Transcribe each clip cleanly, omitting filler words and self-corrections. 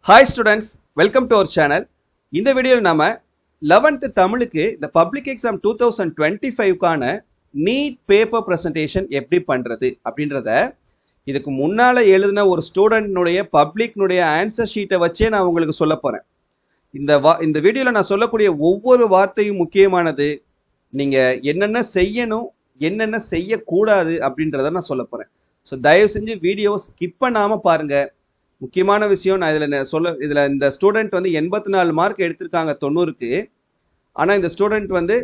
Hi students, welcome to our channel. இந்த வீடியோவில் நாம 11th தமிழுக்கு இந்த பப்ளிக் எக்ஸாம் 2025க்கான நீட் பேப்பர் பிரசன்டேஷன் எப்படி பண்றது அப்படின்றத இதுக்கு முன்னால எழுதின ஒரு ஸ்டூடெண்ட்னுடைய பப்ளிக்னுடைய ஆன்சர் ஷீட்டை வச்சே நான் உங்களுக்கு சொல்ல போறேன். இந்த வீடியோவில் நான் சொல்லக்கூடிய ஒவ்வொரு வார்த்தையும் முக்கியமானது. நீங்க என்னென்ன செய்யணும் என்னென்ன செய்யக்கூடாது அப்படின்றத நான் சொல்ல போறேன். ஸோ தயவு செஞ்சு வீடியோவை ஸ்கிப் பண்ணாம பாருங்க. முக்கியமான விஷயம் நான் இதில் இந்த ஸ்டூடெண்ட் வந்து 84 மார்க் எடுத்திருக்காங்க 90க்கு. ஆனால் இந்த ஸ்டூடெண்ட் வந்து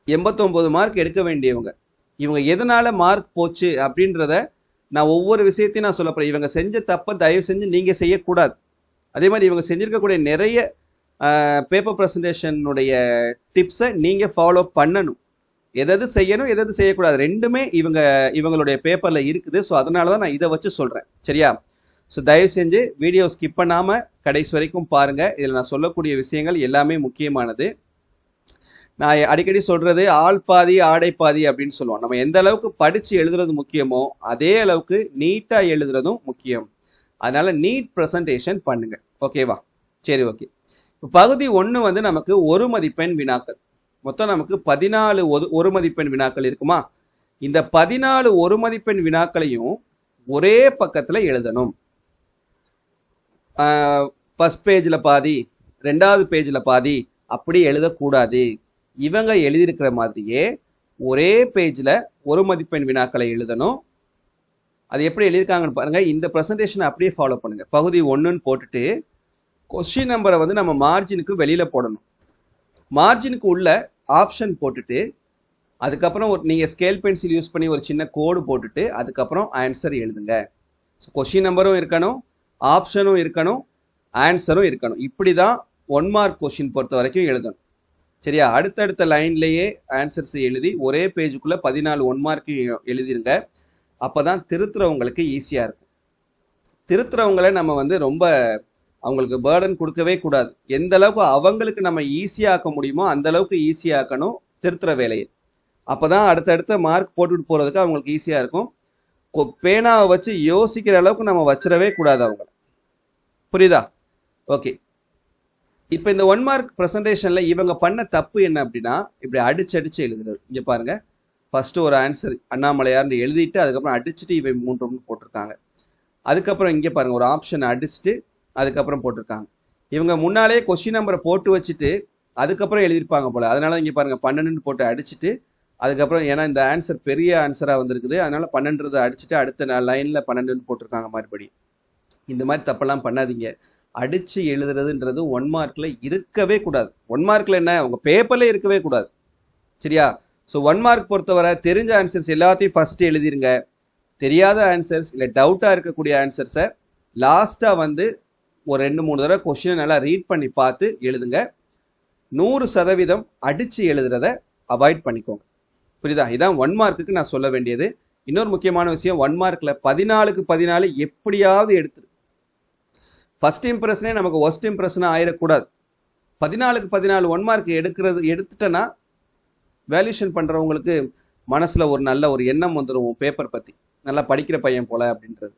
89 மார்க் எடுக்க வேண்டியவங்க. இவங்க எதனால மார்க் போச்சு அப்படின்றத நான் ஒவ்வொரு விஷயத்தையும் நான் சொல்ல போறேன். இவங்க செஞ்ச தப்பை தயவு செஞ்சு நீங்கள் செய்யக்கூடாது. அதே மாதிரி இவங்க செஞ்சிருக்கக்கூடிய நிறைய பேப்பர் ப்ரெசன்டேஷனுடைய டிப்ஸை நீங்கள் ஃபாலோ பண்ணணும். எதாவது செய்யணும் எதாவது செய்யக்கூடாது ரெண்டுமே இவங்களுடைய பேப்பரில் இருக்குது. ஸோ அதனால தான் நான் இதை வச்சு சொல்கிறேன். சரியா? ஸோ தயவு செஞ்சு வீடியோ ஸ்கிப் பண்ணாமல் கடைசி வரைக்கும் பாருங்கள். இதில் நான் சொல்லக்கூடிய விஷயங்கள் எல்லாமே முக்கியமானது. நான் அடிக்கடி சொல்கிறது ஆள் பாதி ஆடை பாதி அப்படின்னு சொல்லுவோம். நம்ம எந்த அளவுக்கு படித்து எழுதுறது முக்கியமோ அதே அளவுக்கு நீட்டாக எழுதுறதும் முக்கியம். அதனால் நீட் ப்ரெசன்டேஷன் பண்ணுங்கள். ஓகேவா? சரி, ஓகே. இப்போ பகுதி 1 வந்து நமக்கு ஒரு மதிப்பெண் வினாக்கள். மொத்தம் நமக்கு 14 ஒரு மதிப்பெண் வினாக்கள் இருக்குமா? இந்த 14 ஒரு மதிப்பெண் வினாக்களையும் ஒரே பக்கத்தில் எழுதணும். ஃபர்ஸ்ட் பேஜில் பாதி, 2வது பேஜில் பாதி அப்படி எழுதக்கூடாது. இவங்க எழுதியிருக்கிற மாதிரியே ஒரே பேஜில் ஒரு மதிப்பெண் வினாக்களை எழுதணும். அது எப்படி எழுதியிருக்காங்கன்னு பாருங்க. இந்த ப்ரெசன்டேஷனை அப்படியே ஃபாலோ பண்ணுங்க. பகுதி 1ன்னு போட்டுட்டு கொஸ்டின் நம்பரை வந்து நம்ம மார்ஜினுக்கு வெளியில் போடணும். மார்ஜினுக்கு உள்ள ஆப்ஷன் போட்டுட்டு அதுக்கப்புறம் நீங்கள் ஸ்கேல் பென்சில் யூஸ் பண்ணி ஒரு சின்ன கோடு போட்டுட்டு அதுக்கப்புறம் ஆன்சர் எழுதுங்க. ஸோ கொஸ்டின் நம்பரும் இருக்கணும், ஆப்ஷனும் இருக்கணும், ஆன்சரும் இருக்கணும். இப்படி தான் 1 மார்க் கொஸ்டின் பொறுத்த வரைக்கும் எழுதணும். சரியா? அடுத்தடுத்த லைன்லேயே ஆன்சர்ஸ் எழுதி ஒரே பேஜுக்குள்ளே 14 1 மார்க்கு எழுதிருங்க. அப்போ தான் திருத்துறவங்களுக்கு ஈஸியாக இருக்கும். திருத்துறவங்களை நம்ம வந்து ரொம்ப அவங்களுக்கு பேர்டன் கொடுக்கவே கூடாது. எந்த அளவுக்கு அவங்களுக்கு நம்ம ஈஸியாக்க முடியுமோ அந்த அளவுக்கு ஈஸியாக்கணும் திருத்துற வேலையை. அப்போ தான் அடுத்தடுத்த மார்க் போட்டுட்டு போகிறதுக்கு அவங்களுக்கு ஈஸியாக இருக்கும். பேனாவை வச்சு யோசிக்கிற அளவுக்கு நம்ம வச்சிடவே கூடாது அவங்கள. புரியுதா? ஓகே. இப்போ இந்த 1 மார்க் ப்ரெசன்டேஷனில் இவங்க பண்ண தப்பு என்ன அப்படின்னா, இப்படி அடிச்சு எழுதுறது. இங்கே பாருங்க, ஃபர்ஸ்ட் ஒரு ஆன்சர் அண்ணாமலையார்னு எழுதிட்டு அதுக்கப்புறம் அடிச்சுட்டு இவை 3 போட்டிருக்காங்க. அதுக்கப்புறம் இங்கே பாருங்க ஒரு ஆப்ஷன் அடிச்சுட்டு அதுக்கப்புறம் போட்டிருக்காங்க. இவங்க முன்னாலே கொஸ்டின் நம்பரை போட்டு வச்சுட்டு அதுக்கப்புறம் எழுதியிருப்பாங்க போல. அதனால இங்கே பாருங்க 12 போட்டு அடிச்சுட்டு அதுக்கப்புறம் ஏன்னா இந்த ஆன்சர் பெரிய ஆன்சராக வந்திருக்குது, அதனால 12 அடிச்சுட்டு அடுத்த லைனில் 12 போட்டிருக்காங்க மறுபடி. இந்த மாதிரி தப்பெல்லாம் பண்ணாதீங்க. அடிச்சு எழுதுறதுன்றது 1 மார்க்கில் இருக்கவே கூடாது. 1 மார்க்கில் என்ன, உங்கள் பேப்பர்ல இருக்கவே கூடாது. சரியா? ஸோ 1 மார்க் பொறுத்தவரை தெரிஞ்ச ஆன்சர்ஸ் எல்லாத்தையும் ஃபர்ஸ்ட் எழுதிருங்க. தெரியாத ஆன்சர்ஸ் இல்லை டவுட்டாக இருக்கக்கூடிய ஆன்சர்ஸை லாஸ்ட்டாக வந்து ஒரு 2-3 தடவை கொஸ்டினை நல்லா ரீட் பண்ணி பார்த்து எழுதுங்க. 100% அடிச்சு எழுதுறத அவாய்ட் பண்ணிக்கோங்க. புரியுதா? இதான் 1 மார்க்குக்கு நான் சொல்ல வேண்டியது. இன்னொரு முக்கியமான விஷயம், 1 மார்க்கில் 14க்கு 14 எப்படியாவது எடுத்துரு. ஃபர்ஸ்ட் இம்ப்ரெஷனே நமக்கு ஒஸ்ட் இம்ப்ரெஷனாக ஆயிடக்கூடாது. 14க்கு 14 1 மார்க் எடுத்துட்டேன்னா வேல்யூஷன் பண்ணுறவங்களுக்கு மனசில் ஒரு நல்ல ஒரு எண்ணம் வந்துடும் பேப்பர் பற்றி, நல்லா படிக்கிற பையன் போல அப்படின்றது.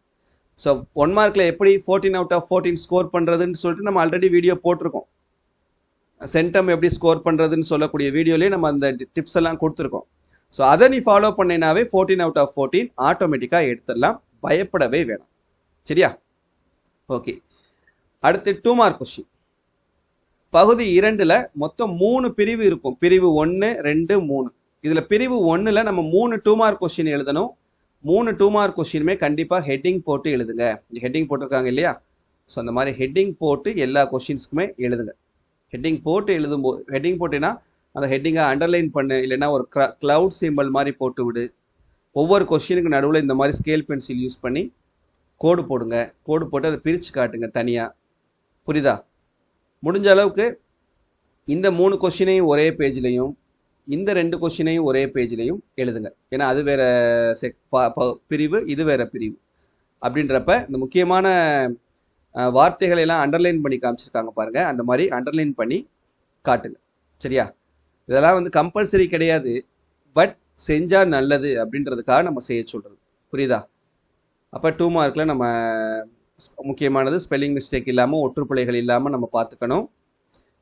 ஸோ 1 மார்க்கில் எப்படி 14 out of 14 ஸ்கோர் பண்ணுறதுன்னு சொல்லிட்டு நம்ம ஆல்ரெடி வீடியோ போட்டிருக்கோம். சென்டம் எப்படி ஸ்கோர் பண்ணுறதுன்னு சொல்லக்கூடிய வீடியோலேயே நம்ம அந்த டிப்ஸ் எல்லாம் கொடுத்துருக்கோம். ஸோ அதை நீ ஃபாலோ பண்ணினாவே 14 out of 14 ஆட்டோமேட்டிக்காக எடுத்துடலாம். பயப்படவே வேணாம். சரியா? ஓகே. அடுத்து 2 மார்க் கொஸ்டின். பகுதி 2ல் மொத்தம் 3 பிரிவு இருக்கும். பிரிவு 1, 2, 3. இதில் பிரிவு 1ல் நம்ம 3 2 மார்க் கொஸ்டின் எழுதணும். 3 2 மார்க் கொஸ்டினுமே கண்டிப்பாக ஹெட்டிங் போட்டு எழுதுங்க. ஹெட்டிங் போட்டிருக்காங்க இல்லையா? ஸோ அந்த மாதிரி ஹெட்டிங் போட்டு எல்லா கொஸ்டின்ஸ்க்குமே எழுதுங்க. ஹெட்டிங் போட்டு எழுதும்போது ஹெட்டிங் போட்டேன்னா அந்த ஹெட்டிங்கை அண்டர்லைன் பண்ணு, இல்லைன்னா ஒரு கிளவுட் சிம்பிள் மாதிரி போட்டு விடு. ஒவ்வொரு கொஸ்டினுக்கு நடுவில் இந்த மாதிரி ஸ்கேல் பென்சில் யூஸ் பண்ணி கோடு போடுங்க. கோடு போட்டு அதை பிரித்து காட்டுங்க தனியாக. புரியுதா? முடிஞ்ச அளவுக்கு இந்த 3 கொஸ்டினையும் ஒரே பேஜ்லையும் இந்த 2 கொஸ்டினையும் ஒரே பேஜ்லையும் எழுதுங்க. ஏன்னா அது வேற பிரிவு, இது வேற பிரிவு. அப்படின்றப்ப இந்த முக்கியமான வார்த்தைகளை எல்லாம் அண்டர்லைன் பண்ணி காமிச்சிருக்காங்க பாருங்க. அந்த மாதிரி அண்டர்லைன் பண்ணி காட்டுங்க. சரியா? இதெல்லாம் வந்து கம்பல்சரி கிடையாது, பட் செஞ்சால் நல்லது அப்படின்றதுக்காக நம்ம செய்ய சொல்றது. புரியுதா? அப்போ 2 மார்க்கில் நம்ம முக்கியமானது ஸ்பெல்லிங் மிஸ்டேக் இல்லாமல் ஒற்றுப்பிழைகள் இல்லாமல் நம்ம பார்த்துக்கணும்.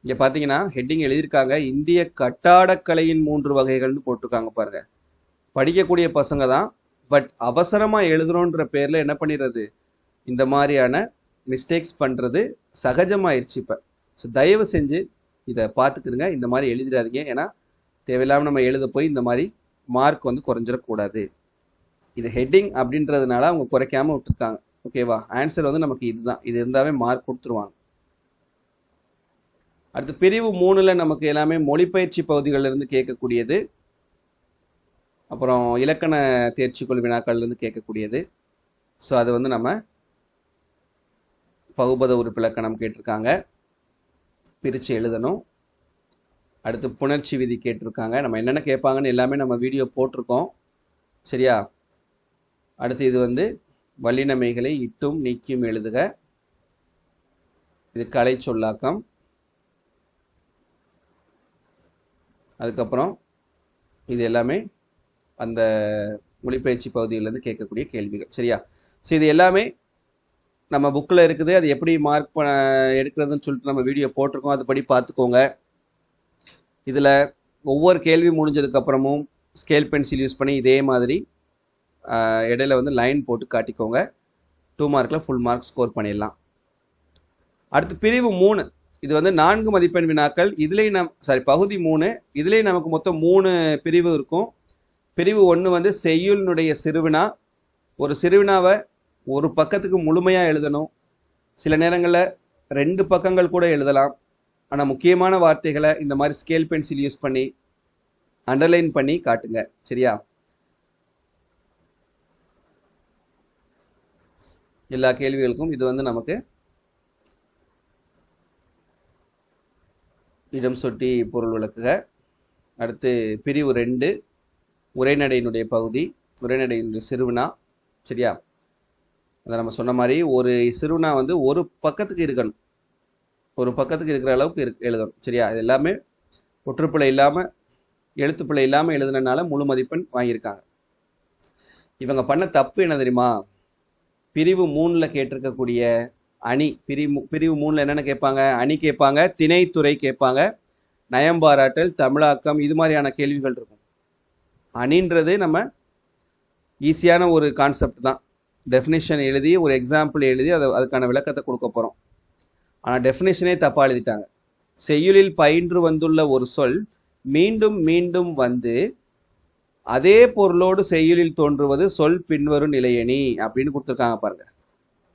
இங்கே பார்த்தீங்கன்னா ஹெட்டிங் எழுதியிருக்காங்க, இந்திய கட்டாடக்கலையின் 3 வகைகள்னு போட்டிருக்காங்க பாருங்க. படிக்கக்கூடிய பசங்க தான், பட் அவசரமாக எழுதுறோன்ற பேரில் என்ன பண்ணிடுறது, இந்த மாதிரியான மிஸ்டேக்ஸ் பண்ணுறது சகஜமாயிருச்சு இப்போ. ஸோ தயவு செஞ்சு இதை பார்த்துக்குதுங்க, இந்த மாதிரி எழுதிடாதீங்க. ஏன்னா தேவையில்லாமல் நம்ம எழுத போய் இந்த மாதிரி மார்க் வந்து குறைஞ்சிடக்கூடாது. இது ஹெட்டிங் அப்படின்றதுனால அவங்க குறைக்காம விட்டுருக்காங்க. ஓகேவா? ஆன்சர் வந்து நமக்கு இதுதான், இது இருந்தாவே மார்க் கொடுத்துருவாங்க. அடுத்து பிரிவு 3ல் நமக்கு எல்லாமே மொழிப்பயிற்சி பகுதிகளிலிருந்து கேட்கக்கூடியது, அப்புறம் இலக்கண தேர்ச்சிக்குள் வினாக்கள்லேருந்து கேட்கக்கூடியது. ஸோ அது வந்து நம்ம பகுபத உறுப்பிலக்கணம் கேட்டிருக்காங்க, பிரித்து எழுதணும். அடுத்து புணர்ச்சி விதி கேட்டிருக்காங்க. நம்ம என்னென்ன கேட்பாங்கன்னு எல்லாமே நம்ம வீடியோ போட்டிருக்கோம், சரியா? அடுத்து இது வந்து வல்லினமைகளை இட்டும் நீக்கியும் எழுதுக, இது கலை சொல்லாக்கம். அதுக்கப்புறம் இது எல்லாமே அந்த மொழிப்பயிற்சி பகுதியிலேருந்து கேட்கக்கூடிய கேள்விகள், சரியா? ஸோ இது எல்லாமே நம்ம புக்கில் இருக்குது, அது எப்படி மார்க் எடுக்கிறதுன்னு சொல்லிட்டு நம்ம வீடியோ போட்டிருக்கோம், அதுபடி பார்த்துக்கோங்க. இதில் ஒவ்வொரு கேள்வி முடிஞ்சதுக்கப்புறமும் ஸ்கேல் பென்சில் யூஸ் பண்ணி இதே மாதிரி இடையில வந்து லைன் போட்டு காட்டிக்கோங்க. 2 மார்க்கில் ஃபுல் மார்க் ஸ்கோர் பண்ணிடலாம். அடுத்து பிரிவு 3, இது வந்து 4 மதிப்பெண் வினாக்கள். இதுலேயும் பகுதி 3, இதுலேயும் நமக்கு மொத்தம் 3 பிரிவு இருக்கும். பிரிவு 1 வந்து செய்யுளினுடைய சிறுவினா. ஒரு சிறுவினாவை ஒரு பக்கத்துக்கு முழுமையாக எழுதணும், சில நேரங்களில் 2 பக்கங்கள் கூட எழுதலாம். ஆனால் முக்கியமான வார்த்தைகளை இந்த மாதிரி ஸ்கேல் பென்சில் யூஸ் பண்ணி அண்டர்லைன் பண்ணி காட்டுங்க, சரியா? எல்லா கேள்விகளுக்கும் இது வந்து நமக்கு இடம் சொட்டி பொருள் விளக்குக. அடுத்து பிரிவு 2 உரைநடையினுடைய பகுதி, உரைநடையினுடைய சிறுவினா, சரியா? அதை நம்ம சொன்ன மாதிரி ஒரு சிறுவினா வந்து ஒரு பக்கத்துக்கு இருக்கணும், ஒரு பக்கத்துக்கு இருக்கிற அளவுக்கு எழுதணும், சரியா? இது எல்லாமே ஒற்றுப்பிழை இல்லாமல் எழுத்துப்பிழை இல்லாமல் எழுதுனதுனால முழு மதிப்பெண் வாங்கியிருக்காங்க. இவங்க பண்ண தப்பு என்ன தெரியுமா? பிரிவு 3ல் கேட்டிருக்கக்கூடிய அணி, பிரிவு 3ல் என்னென்ன கேட்பாங்க? அணி கேட்பாங்க, திணைத்துறை கேட்பாங்க, நயம்பாராட்டல், தமிழாக்கம், இது மாதிரியான கேள்விகள் இருக்கும். அணின்றது நம்ம ஈஸியான ஒரு கான்செப்ட் தான். டெஃபினிஷன் எழுதி ஒரு எக்ஸாம்பிள் எழுதி அதுக்கான விளக்கத்தை கொடுக்க போகிறோம். ஆனால் டெஃபினேஷனே தப்பாக எழுதிட்டாங்க. செய்யுளில் பயின்று வந்துள்ள ஒரு சொல் மீண்டும் மீண்டும் வந்து அதே பொருளோடு செய்யுளில் தோன்றுவது சொல் பின்வரும் நிலையணி அப்படின்னு கொடுத்துருக்காங்க பாருங்க.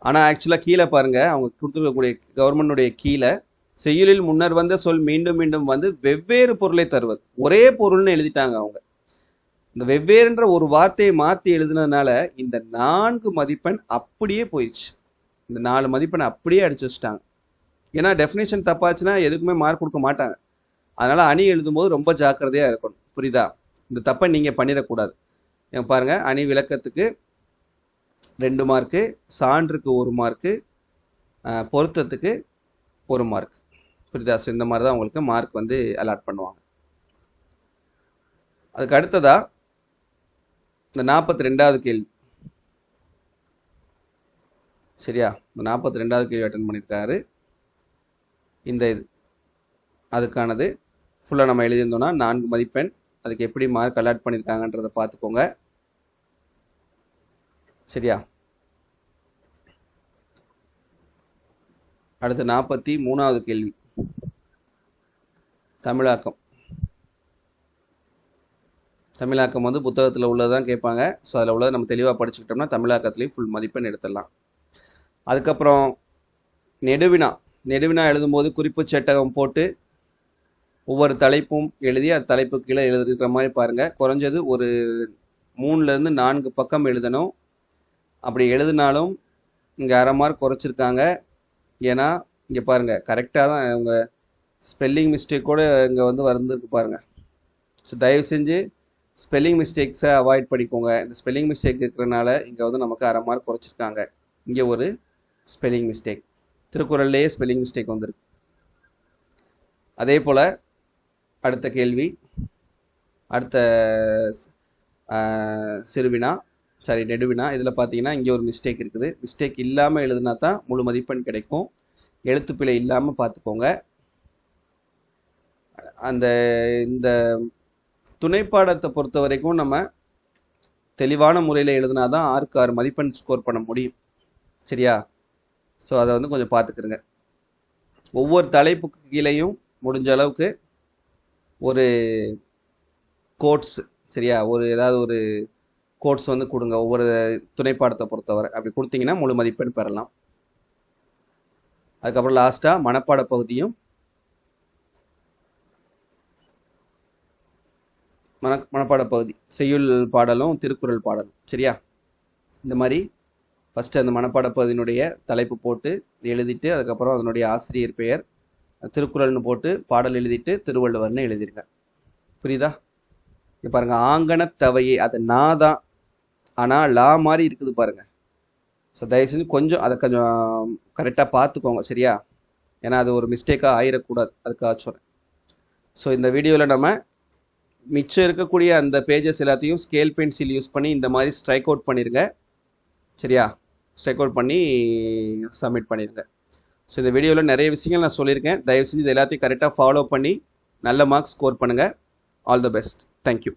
ஆனால் ஆக்சுவலாக கீழே பாருங்க, அவங்க கொடுத்துருக்கக்கூடிய கவர்மெண்டுடைய கீழே செய்யுளில் முன்னர் வந்த சொல் மீண்டும் மீண்டும் வந்து வெவ்வேறு பொருளை தருவது, ஒரே பொருள்னு எழுதிட்டாங்க அவங்க. இந்த வெவ்வேறுன்ற ஒரு வார்த்தையை மாற்றி எழுதுனதுனால இந்த 4 மதிப்பெண் அப்படியே போயிடுச்சு. இந்த 4 மதிப்பெண் அப்படியே அடிச்சு வச்சுட்டாங்க. ஏன்னா டெஃபினேஷன் தப்பாச்சுன்னா எதுக்குமே மார்க் கொடுக்க மாட்டாங்க. அதனால அணி எழுதும்போது ரொம்ப ஜாக்கிரதையாக இருக்கணும், புரியுதா? இந்த தப்பை நீங்கள் பண்ணிடக்கூடாது. பாருங்க, அணி விளக்கத்துக்கு 2 மார்க்கு, சான்றுக்கு 1 மார்க்கு, பொருத்தத்துக்கு 1 மார்க், புரியுதா? ஸோ இந்த மாதிரி தான் உங்களுக்கு மார்க் வந்து அலாட் பண்ணுவாங்க. அதுக்கு அடுத்ததா இந்த 42வது கேள்வி, சரியா? இந்த 42வது கேள்வி அட்டன் பண்ணியிருக்காரு. இந்த இது அதுக்கானது ஃபுல்லாக நம்ம எழுதியிருந்தோம்னா 4 மதிப்பெண். அதுக்கு எப்படி மார்க் அலாட் பண்ணியிருக்காங்கன்றதை பார்த்துக்கோங்க, சரியா? அடுத்து 43வது கேள்வி, தமிழாக்கம். தமிழாக்கம் வந்து புத்தகத்தில் உள்ளதான் கேட்பாங்க. ஸோ அதில் உள்ளதை நம்ம தெளிவாக படிச்சுக்கிட்டோம்னா தமிழாக்கத்துலேயும் ஃபுல் மதிப்பெண் எடுத்துடலாம். அதுக்கப்புறம் நெடுவினா எழுதும்போது குறிப்பு சட்டகம் போட்டு ஒவ்வொரு தலைப்பும் எழுதி அது தலைப்பு கீழே எழுதுகிற மாதிரி பாருங்கள். குறைஞ்சது ஒரு 3லேருந்து 4 பக்கம் எழுதணும். அப்படி எழுதினாலும் இங்கே 1/2 மார்க் குறைச்சிருக்காங்க. ஏன்னா இங்கே பாருங்கள், கரெக்டாக தான் அவங்க ஸ்பெல்லிங் மிஸ்டேக்கோடு இங்கே வந்து வந்துருக்கு பாருங்கள். ஸோ தயவு செஞ்சு ஸ்பெல்லிங் மிஸ்டேக்ஸை அவாய்ட் பண்ணிக்கோங்க. இந்த ஸ்பெல்லிங் மிஸ்டேக் இருக்கிறனால இங்கே வந்து நமக்கு 1/2 மார்க் குறைச்சிருக்காங்க. இங்கே ஒரு ஸ்பெல்லிங் மிஸ்டேக், திருக்குறள்லேயே ஸ்பெல்லிங் மிஸ்டேக் வந்திருக்கு. அதே போல் அடுத்த கேள்வி, அடுத்த சிறுவினா சாரி நெடுவினா. இதில் பார்த்தீங்கன்னா இங்கே ஒரு மிஸ்டேக் இருக்குது. மிஸ்டேக் இல்லாமல் எழுதுனா தான் முழு மதிப்பெண் கிடைக்கும். எழுத்துப்பிழை இல்லாமல் பார்த்துக்கோங்க. இந்த துணைப்பாடத்தை பொறுத்த வரைக்கும் நம்ம தெளிவான முறையில் எழுதுனா தான் 6க்கு 6 மதிப்பெண் ஸ்கோர் பண்ண முடியும். சரியா? ஸோ அதை கொஞ்சம் பார்த்துக்கிறங்க. ஒவ்வொரு தலைப்புக்கு கீழேயும் முடிஞ்ச அளவுக்கு ஒரு கோட்ஸ், சரியா, ஏதாவது ஒரு கோட்ஸ் கொடுங்க ஒவ்வொரு துணைப்பாடத்தை பொறுத்தவரை. அப்படி கொடுத்தீங்கன்னா முழு மதிப்பெண் பெறலாம். அதுக்கப்புறம் லாஸ்ட்டாக மனப்பாட பகுதியும் மனப்பாட பகுதி செய்யுள் பாடலும் திருக்குறள் பாடலும். சரியா? இந்த மாதிரி ஃபஸ்ட்டு அந்த மனப்பாட பகுதியினுடைய தலைப்பு போட்டு எழுதிட்டு அதுக்கப்புறம் அதனுடைய ஆசிரியர் பெயர் திருக்குறள்னு போட்டு பாடல் எழுதிட்டு திருவள்ளுவர்னு எழுதிருங்க. புரியுதா? இப்போ பாருங்க, ஆங்கணத்தவையே அது நான் தான், ஆனால் லா மாதிரி இருக்குது பாருங்க. ஸோ தயவு செஞ்சு கொஞ்சம் அதை கொஞ்சம் கரெக்டாக பார்த்துக்கோங்க. சரியா? ஏன்னா அது ஒரு மிஸ்டேக்காக ஆயிடக்கூடாது, அதுக்காக சொல்கிறேன். ஸோ இந்த வீடியோவில் நம்ம மிச்சம் இருக்கக்கூடிய அந்த பேஜஸ் எல்லாத்தையும் ஸ்கேல் பென்சில் யூஸ் பண்ணி இந்த மாதிரி ஸ்ட்ரைக் அவுட் பண்ணிடுங்க. சரியா? ஸ்ட்ரைக் அவுட் பண்ணி சப்மிட் பண்ணிடுங்க. ஸோ இந்த வீடியோவில் நிறைய விஷயங்கள் நான் சொல்லியிருக்கேன். தயவு செஞ்சு இது எல்லாத்தையும் கரெக்டாக ஃபாலோ பண்ணி நல்ல மார்க்ஸ் ஸ்கோர் பண்ணுங்கள். All the best. தேங்க்யூ.